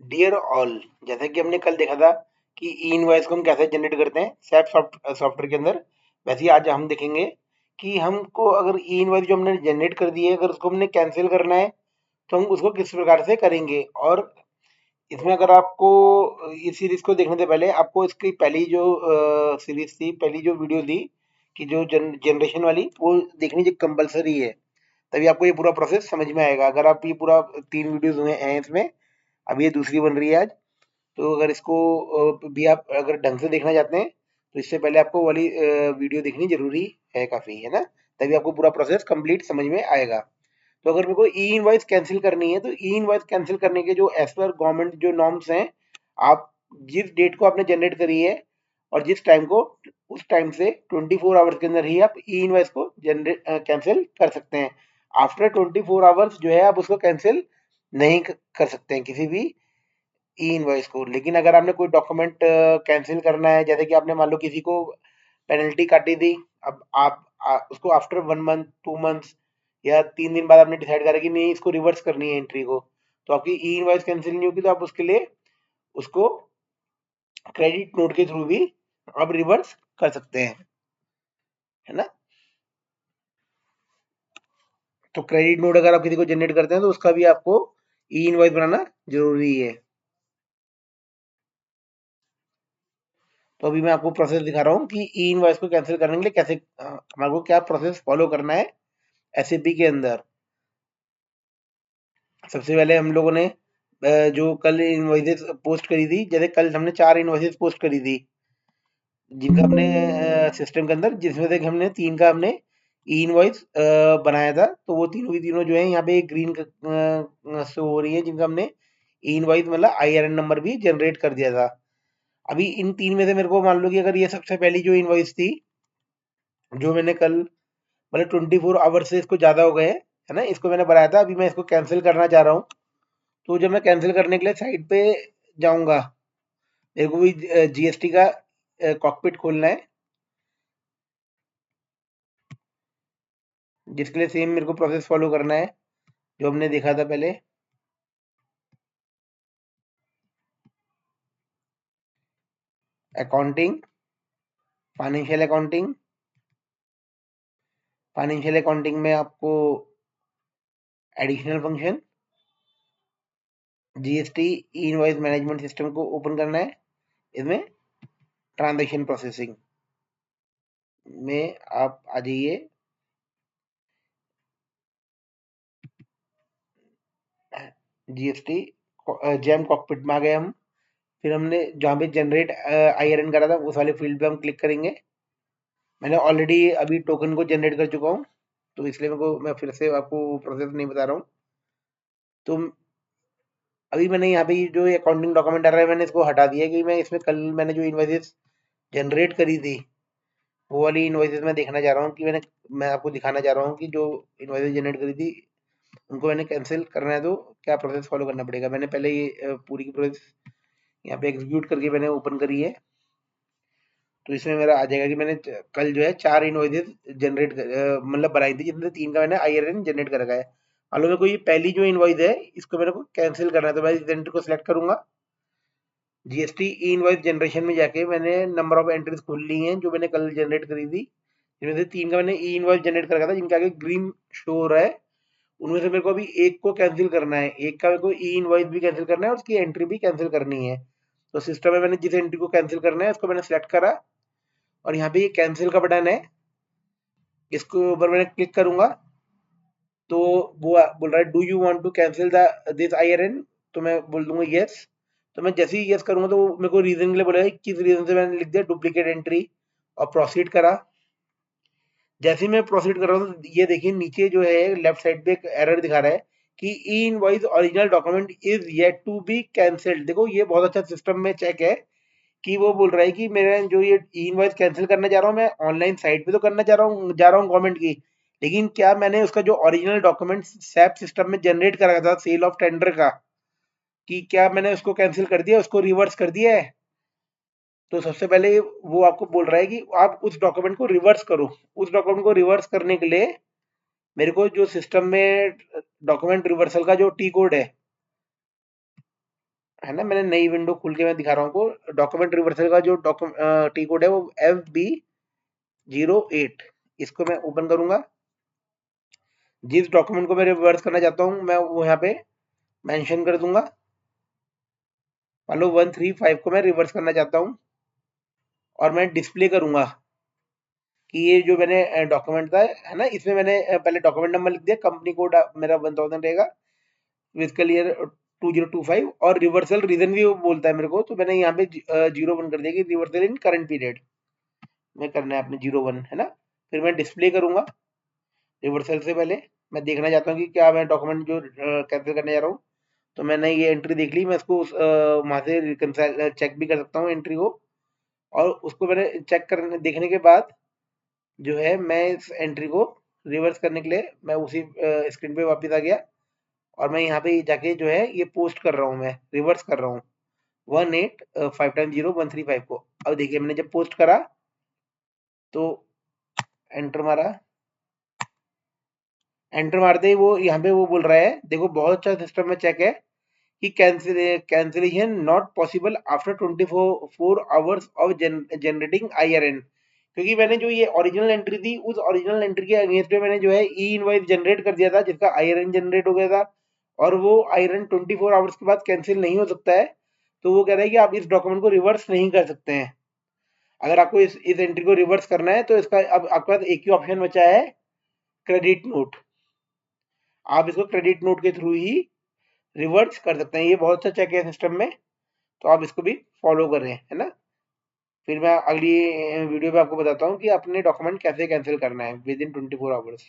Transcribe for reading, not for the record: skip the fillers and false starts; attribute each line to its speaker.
Speaker 1: Dear all, जैसे कि हमने कल देखा था कि ई इनवॉइस को हम कैसे जनरेट करते हैं सैप सॉफ्टवेयर के अंदर, वैसे ही आज हम देखेंगे कि हमको अगर ई इनवॉइस जो हमने जनरेट कर दी है, अगर उसको हमने कैंसिल करना है तो हम उसको किस प्रकार से करेंगे। और इसमें अगर आपको इस सीरीज को देखने से पहले आपको इसकी पहली जो सीरीज थी, पहली जो वीडियो थी कि जो जनरेशन वाली, वो देखनी जो कंपलसरी है, तभी आपको ये पूरा प्रोसेस समझ में आएगा। अगर आप ये पूरा 3 वीडियोज़ हुए हैं इसमें, अब ये दूसरी बन रही है आज, तो अगर इसको भी आप अगर ढंग से देखना चाहते हैं, तो इससे पहले आपको वाली वीडियो देखनी ज़रूरी है काफ़ी, है ना? तभी आपको पूरा प्रोसेस कंप्लीट समझ में आएगा। तो अगर मेरे को ई इनवॉइस कैंसिल करनी है, तो ई इनवॉइस कैंसिल करने के जो एज़ पर गवर्नमेंट जो नॉर्म्स हैं, आप जिस डेट को आपने जनरेट करी है और जिस टाइम को, उस टाइम से 24 आवर्स के अंदर ही आप ई इनवॉइस को जनरेट कैंसिल कर सकते हैं। आफ्टर 24 आवर्स जो है आप उसको कैंसिल नहीं कर सकते हैं किसी भी ई इनवॉइस को। लेकिन अगर आपने कोई डॉक्यूमेंट कैंसिल करना है, जैसे कि आपने मान लो किसी को पेनल्टी काटी दी, अब आप उसको आफ्टर 1 मंथ, 2 मंथ्स या 3 दिन बाद आपने डिसाइड करा कि नहीं इसको रिवर्स करनी है एंट्री को, तो आपकी ई इनवॉइस कैंसिल नहीं होगी, तो आप उसके लिए उसको क्रेडिट नोट के थ्रू भी आप रिवर्स कर सकते हैं, है ना? तो क्रेडिट नोट अगर आप किसी को जनरेट करते हैं तो उसका भी आपको ई इनवॉइस बनाना जरूरी है। तो अभी मैं आपको प्रोसेस दिखा रहा हूँ कि ई इनवॉइस को कैंसिल करने के लिए कैसे हमारे को क्या प्रोसेस फॉलो करना है एसएपी के अंदर। सबसे पहले हम लोगों ने जो कल इनवॉइसेस पोस्ट करी थी, जैसे कल हमने 4 इनवॉइसेस पोस्ट करी थी जिनका हमने सिस्टम के अंदर, जिसमें से हमने 3 का हमने ई इनवॉइस बनाया था, तो वो तीनों की तीनों जो है यहाँ पे ग्रीन शो हो रही है, जिनका हमने ई इनवॉइस मतलब आईआरएन नंबर भी जनरेट कर दिया था। अभी इन 3 में से मेरे को मान लो कि अगर ये सबसे पहली जो इनवॉइस थी, जो मैंने कल मतलब 24 आवर से इसको ज़्यादा हो गए हैं, है ना, इसको मैंने बनाया था, अभी मैं इसको कैंसिल करना चाह रहा हूँ। तो जब मैं कैंसिल करने के लिए साइट पे जाऊँगा, मेरे को भी जीएसटी का कॉकपिट खोलना है, जिसके लिए सेम मेरे को प्रोसेस फॉलो करना है जो हमने देखा था पहले। Accounting, financial accounting, financial accounting में आपको एडिशनल फंक्शन जीएसटी ई इनवॉइस मैनेजमेंट सिस्टम को ओपन करना है। इसमें ट्रांजैक्शन प्रोसेसिंग में आप आ जाइए, जीएसटी जैम कॉकपिट में आ गए हम। फिर हमने जहाँ पे जनरेट आईआरएन करा था उस वाले फील्ड पे हम क्लिक करेंगे। मैंने ऑलरेडी अभी टोकन को जनरेट कर चुका हूँ, तो इसलिए मेरे को मैं फिर से आपको प्रोसेस नहीं बता रहा हूँ। तो अभी मैंने यहाँ पे जो अकाउंटिंग डॉक्यूमेंट आ रहा है, मैंने इसको हटा दिया क्योंकि मैं इसमें कल मैंने जो इन्वॉइसेस जनरेट करी थी, वो वाली इन्वॉइसेस मैं देखना चाह रहा हूँ कि मैं आपको दिखाना चाह रहा हूँ कि जो इन्वॉइसेस जनरेट करी थी उनको मैंने कैंसिल करना है, तो क्या प्रोसेस फॉलो करना पड़ेगा। मैंने पहले ये पूरी की प्रोसेस यहाँ पे एग्जीक्यूट करके मैंने ओपन करी है। तो इसमें मेरा आ जाएगा कि मैंने कल जो है 4 इन्वॉइसेस जनरेट मतलब बनाई थी, जिसमें से 3 का मैंने आईआरएन जनरेट कर रखा है। मान लो मेरे को ये पहली जो इन्वॉइस है इसको मेरे को कैंसिल करना है, तो मैं इस एंट्री को सिलेक्ट करूंगा। जीएसटी ई इनवॉइस जनरेशन में जाके मैंने नंबर ऑफ एंट्रीज खोल ली हैं जो मैंने कल जनरेट करी थी, जिनमें से 3 का मैंने ई इनवॉइस जनरेट कर रखा था, जिनके आगे ग्रीन शो हो रहा है। उनमें से मेरे को अभी एक को कैंसिल करना है, एक का मेरे को ई इनवॉइस भी कैंसिल करना है और उसकी एंट्री भी कैंसिल करनी है। तो सिस्टम में मैंने जिस एंट्री को कैंसिल करना है उसको मैंने सेलेक्ट करा, और यहाँ पे ये कैंसिल का बटन है, इसके ऊपर मैंने क्लिक करूंगा। तो वो बोल रहा है do you want to cancel the this IRN, तो मैं बोल दूंगा यस। तो मैं जैसे ही यस करूंगा तो वो मेरे को रीजन के लिए बोलेगा कि किस रीजन से मैंने लिख दिया डुप्लीकेट एंट्री, और प्रोसीड करा। जैसे ही मैं प्रोसीड कर रहा हूँ तो ये देखिए नीचे जो है लेफ्ट साइड पे एक एरर दिखा रहा है कि e invoice original document is yet to be cancelled. देखो ये बहुत अच्छा सिस्टम में चेक है कि वो बोल रहा है कि मेरा जो ये ई इनवॉइस कैंसिल करना चाह रहा हूँ, मैं ऑनलाइन साइट पे तो करना जा रहा हूँ गवर्नमेंट की, लेकिन क्या मैंने उसका जो ओरिजिनल डॉक्यूमेंट सैप सिस्टम में जनरेट करा था सेल ऑफ टेंडर का, कि क्या मैंने उसको कैंसिल कर दिया, उसको रिवर्स कर दिया है। तो सबसे पहले वो आपको बोल रहा है कि आप उस डॉक्यूमेंट को रिवर्स करो। उस डॉक्यूमेंट को रिवर्स करने के लिए मेरे को जो सिस्टम में डॉक्यूमेंट रिवर्सल का जो टी कोड है, है ना, मैंने नई विंडो खोल के मैं दिखा रहा हूँ आपको। डॉक्यूमेंट रिवर्सल का जो टी कोड है वो FB08, इसको मैं ओपन करूंगा। जिस डॉक्यूमेंट को मैं रिवर्स करना चाहता हूँ मैं वो यहाँ पे मेंशन कर दूंगा। मान लो 135 को मैं रिवर्स करना चाहता हूँ और मैं डिस्प्ले करूंगा कि ये जो मैंने डॉक्यूमेंट था, है ना, इसमें मैंने पहले डॉक्यूमेंट नंबर लिख दिया, कंपनी कोड मेरा 1000 रहेगा, फिजिकल ईयर 2025, और रिवर्सल रीजन भी वो बोलता है मेरे को, तो मैंने यहाँ पे 01 कर दिया कि रिवर्सल इन करंट पीरियड में करना है अपने, 01, है ना। फिर मैं डिस्प्ले करूंगा। रिवर्सल से पहले मैं देखना चाहता हूँ कि क्या मैं डॉक्यूमेंट जो कैंसिल करने जा रहा हूँ, तो मैंने ये एंट्री देख ली, मैं इसको वहां से रिकंसाइल चेक भी कर सकता हूँ एंट्री को। और उसको मैंने चेक करने देखने के बाद जो है, मैं इस एंट्री को रिवर्स करने के लिए मैं उसी स्क्रीन पे वापस आ गया, और मैं यहाँ पे जाके जो है ये पोस्ट कर रहा हूँ, मैं रिवर्स कर रहा हूँ 18 5 0 135 को। अब देखिए मैंने जब पोस्ट करा तो एंटर मारा, एंटर मारते ही वो यहाँ पे वो बोल रहा है, देखो बहुत अच्छा सिस्टम में चेक है कि cancellation not possible after 24 hours of generating IRN। क्योंकि मैंने जो ये ओरिजिनल एंट्री थी, उस ओरिजिनल एंट्री के अगेंस्ट में मैंने जो है ई इनवॉइस जनरेट कर दिया था, जिसका IRN जनरेट हो गया था, और वो IRN 24 आवर्स के बाद कैंसिल नहीं हो सकता है। तो वो कह रहा है कि आप इस डॉक्यूमेंट को रिवर्स नहीं कर सकते हैं। अगर आपको इस एंट्री को रिवर्स करना है तो इसका अब आपके पास एक ही ऑप्शन बचा है, क्रेडिट नोट। आप इसको क्रेडिट नोट के थ्रू ही रिवर्स कर सकते हैं। ये बहुत अच्छा चेक है सिस्टम में, तो आप इसको भी फॉलो करें, है ना। फिर मैं अगली वीडियो में आपको बताता हूँ कि अपने डॉक्यूमेंट कैसे कैंसिल करना है विद इन 24 आवर्स।